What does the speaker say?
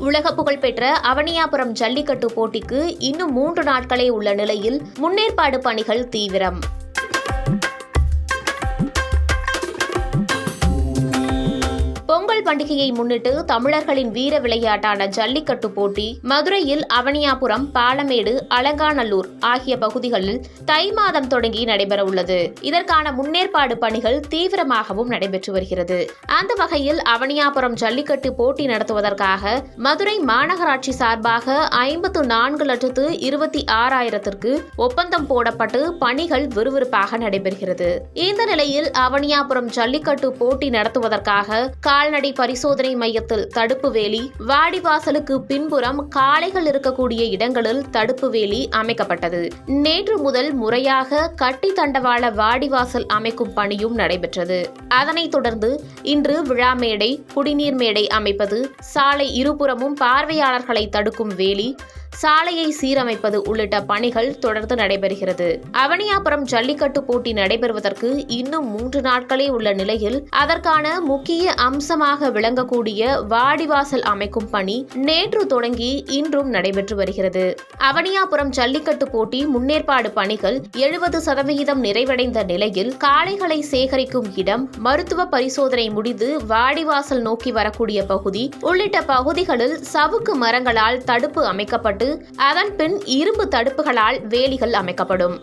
உலக புகழ்பெற்ற அவனியாபுரம் ஜல்லிக்கட்டு போட்டிக்கு இன்னும் 3 நாட்களே உள்ள நிலையில் முன்னேற்பாடு பணிகள் தீவிரம். பொங்கல் பண்டிகையை முன்னிட்டு தமிழர்களின் வீர விளையாட்டான ஜல்லிக்கட்டு போட்டி மதுரையில் அவனியாபுரம், பாலமேடு, அலங்காநல்லூர் ஆகிய பகுதிகளில் தை மாதம் தொடங்கி நடைபெறவுள்ளது. இதற்கான முன்னேற்பாடு பணிகள் தீவிரமாகவும் நடைபெற்று வருகிறது. அந்த வகையில் அவனியாபுரம் ஜல்லிக்கட்டு போட்டி நடத்துவதற்காக மதுரை மாநகராட்சி சார்பாக 54,26,000 ஒப்பந்தம் போடப்பட்டு பணிகள் விறுவிறுப்பாக நடைபெறுகிறது. இந்த நிலையில் அவனியாபுரம் ஜல்லிக்கட்டு போட்டி நடத்துவதற்காக கால்நடை பரிசோதனை மையத்தில் தடுப்பு வேலி, வாடிவாசலுக்கு பின்புறம் காளைகள் இருக்கக்கூடிய இடங்களில் தடுப்பு வேலி அமைக்கப்பட்டது. நேற்று முதல் முறையாக கட்டி தண்டவாள வாடிவாசல் அமைக்கும் பணியும் நடைபெற்றது. அதனைத் தொடர்ந்து இன்று விழா மேடை, குடிநீர் மேடை அமைப்பது, சாலை இருபுறமும் பார்வையாளர்களை தடுக்கும் வேலி, சாலையை சீரமைப்பது உள்ளிட்ட பணிகள் தொடர்ந்து நடைபெறுகிறது. அவனியாபுரம் ஜல்லிக்கட்டு போட்டி நடைபெறுவதற்கு இன்னும் 3 நாட்களே உள்ள நிலையில் அதற்கான முக்கிய அம்சமாக விளங்கக்கூடிய வாடிவாசல் அமைக்கும் பணி நேற்று தொடங்கி இன்றும் நடைபெற்று வருகிறது. அவனியாபுரம் ஜல்லிக்கட்டு போட்டி முன்னேற்பாடு பணிகள் 70% நிறைவடைந்த நிலையில் காளைகளை சேகரிக்கும் இடம், மருத்துவ பரிசோதனை முடிந்து வாடிவாசல் நோக்கி வரக்கூடிய பகுதி உள்ளிட்ட பகுதிகளில் சவுக்கு மரங்களால் தடுப்பு அமைக்கப்பட்டு அதன் பின் இரும்பு தடுப்புகளால் வேலிகள் அமைக்கப்படும்.